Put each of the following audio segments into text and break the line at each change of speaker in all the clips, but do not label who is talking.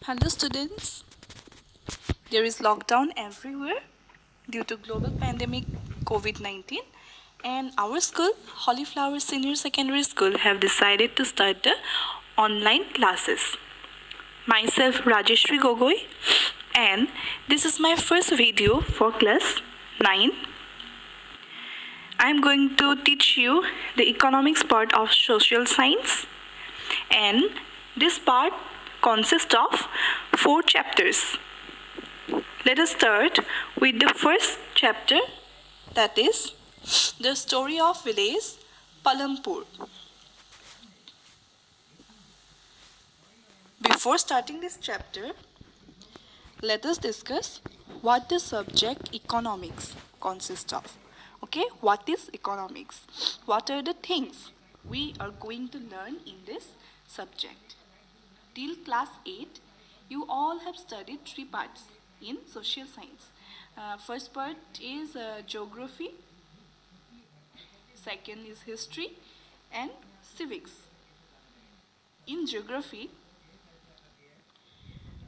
Hello students. There is lockdown everywhere due to global pandemic COVID-19 and our school, Holy Flower Senior Secondary School, have decided to start the online classes. Myself Rajeshri Gogoi, and this is my first video for class 9. I am going to teach you the economics part of social science, and this part consists of 4 chapters. Let us start with the first chapter, that is the story of village Palampur. Before starting this chapter, let us discuss what the subject economics consists of. Okay, what is economics? What are the things we are going to learn in this subject? Till class 8, you all have studied 3 parts in social science. First part is geography, second is history, and civics. In geography,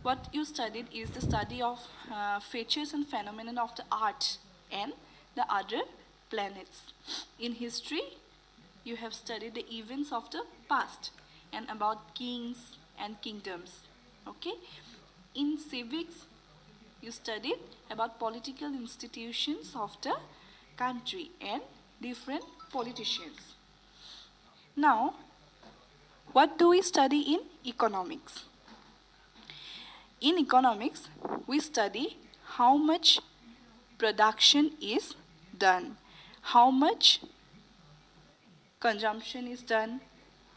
what you studied is the study of features and phenomena of the earth and the other planets. In history, you have studied the events of the past and about kings and kingdoms. Okay? In civics, you studied about political institutions of the country and different politicians. Now, what do we study in economics? In economics, we study how much production is done, how much consumption is done,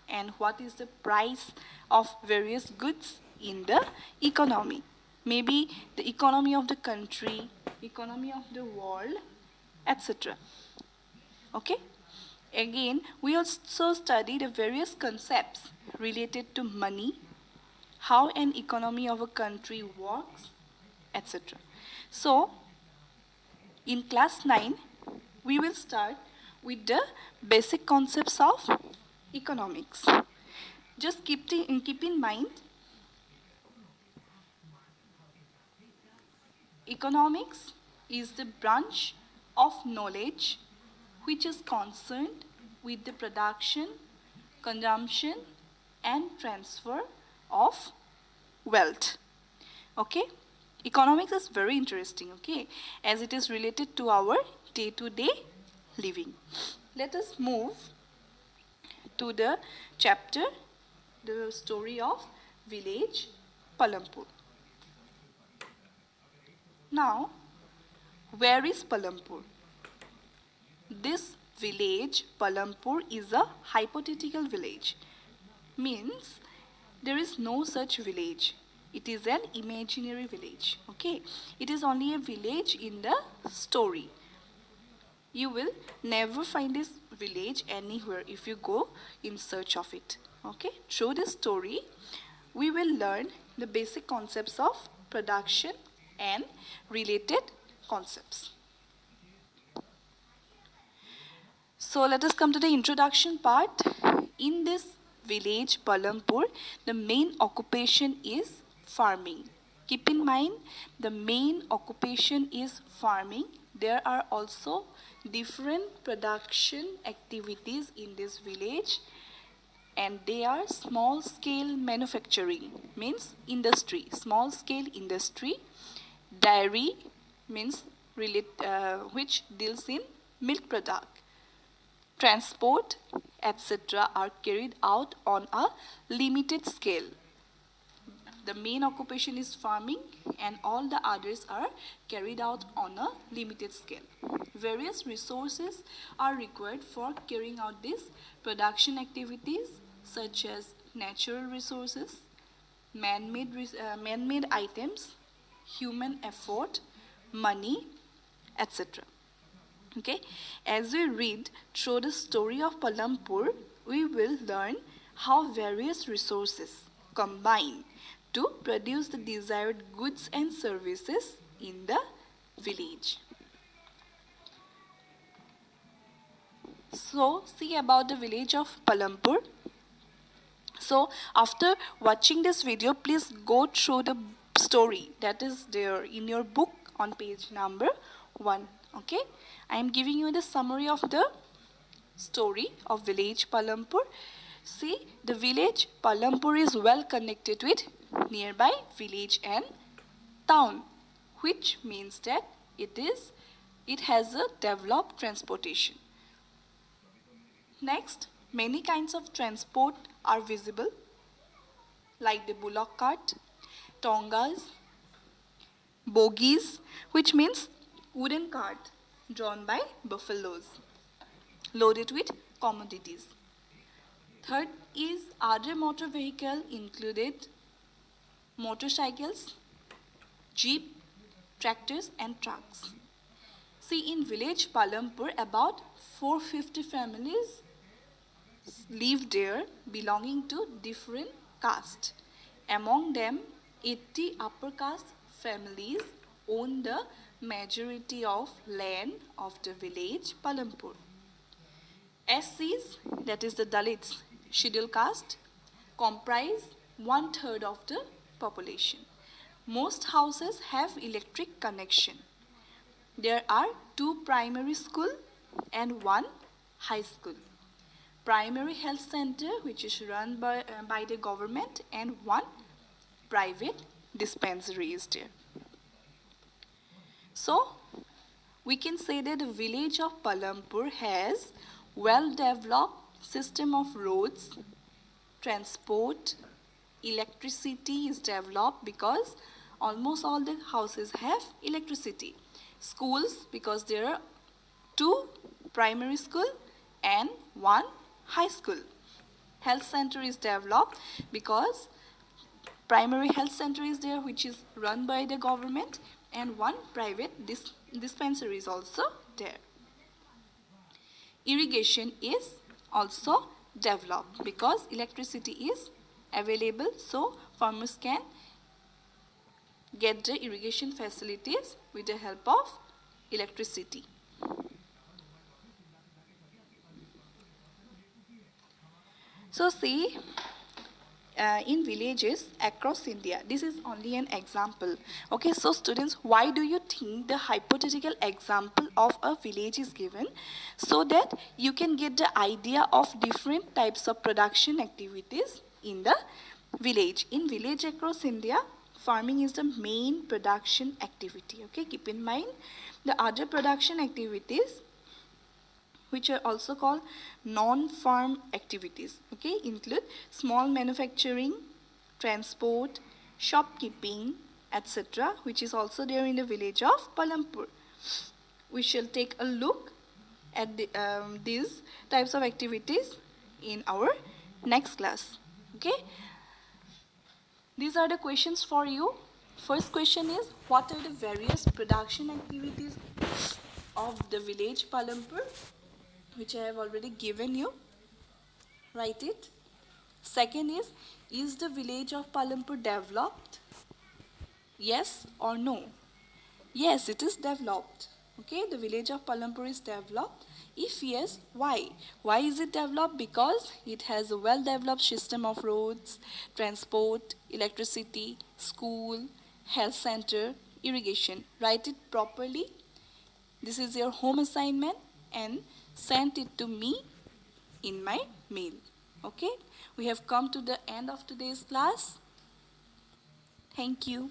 and what is the price of various goods in the economy. Maybe the economy of the country, economy of the world, etc. Okay? Again, we also study the various concepts related to money, how an economy of a country works, etc. So, in class 9, we will start with the basic concepts of economics. Just keep in mind, economics is the branch of knowledge which is concerned with the production, consumption, and transfer of wealth. Okay? Economics is very interesting, okay, as it is related to our day-to-day living. Let us move to the chapter, the story of village Palampur. Now, where is Palampur? This village Palampur is a hypothetical village. Means there is no such village. It is an imaginary village. Okay? It is only a village in the story. You will never find this village anywhere if you go in search of it. Okay? Through this story, we will learn the basic concepts of production and related concepts. So let us come to the introduction part. In this village Palampur, the main occupation is farming. Keep in mind, the main occupation is farming. There are also different production activities in this village, and they are small scale manufacturing, means industry, small scale industry. Dairy means which deals in milk product. Transport, etc. are carried out on a limited scale. The main occupation is farming and all the others are carried out on a limited scale. Various resources are required for carrying out these production activities, such as natural resources, man-made items, human effort, money, etc. Okay, as we read through the story of Palampur, we will learn how various resources combine to produce the desired goods and services in the village. So, see about the village of Palampur. So after watching this video, please go through the story that is there in your book on page number 1. Okay, I am giving you the summary of the story of village Palampur. See, the village Palampur is well connected with nearby village and town, which means that it has a developed transportation. Next, many kinds of transport are visible, like the bullock cart, tongas, bogies, which means wooden cart drawn by buffaloes, loaded with commodities. Third is other motor vehicle included motorcycles, jeep, tractors and trucks. See, in village Palampur, about 450 families live there belonging to different castes. Among them, 80 upper caste families own the majority of land of the village Palampur. SCs, that is the Dalits, scheduled caste, comprise 1/3 of the population. Most houses have electric connection. There are 2 primary school and 1 high school. Primary health center, which is run by the government, and 1 private dispensary is there. So we can say that the village of Palampur has well-developed system of roads, transport, electricity is developed because almost all the houses have electricity. Schools, because there are 2 primary school and 1 high school. Health center is developed because primary health center is there, which is run by the government, and 1 private dispensary is also there. Irrigation is also developed because electricity is available, so farmers can get the irrigation facilities with the help of electricity. So see, in villages across India, this is only an example. Okay, so students, why do you think the hypothetical example of a village is given? So that you can get the idea of different types of production activities in the village. In village across India, farming is the main production activity. Okay, keep in mind the other production activities, which are also called non-farm activities, okay, include small manufacturing, transport, shopkeeping, etc., which is also there in the village of Palampur. We shall take a look at these types of activities in our next class. Okay, these are the questions for you. First question is, what are the various production activities of the village Palampur, which I have already given you. Write it. Second is the village of Palampur developed? Yes or no? Yes, it is developed. Okay, the village of Palampur is developed. If yes, why? Why is it developed? Because it has a well-developed system of roads, transport, electricity, school, health center, irrigation. Write it properly. This is your home assignment and send it to me in my mail. Okay, we have come to the end of today's class. Thank you.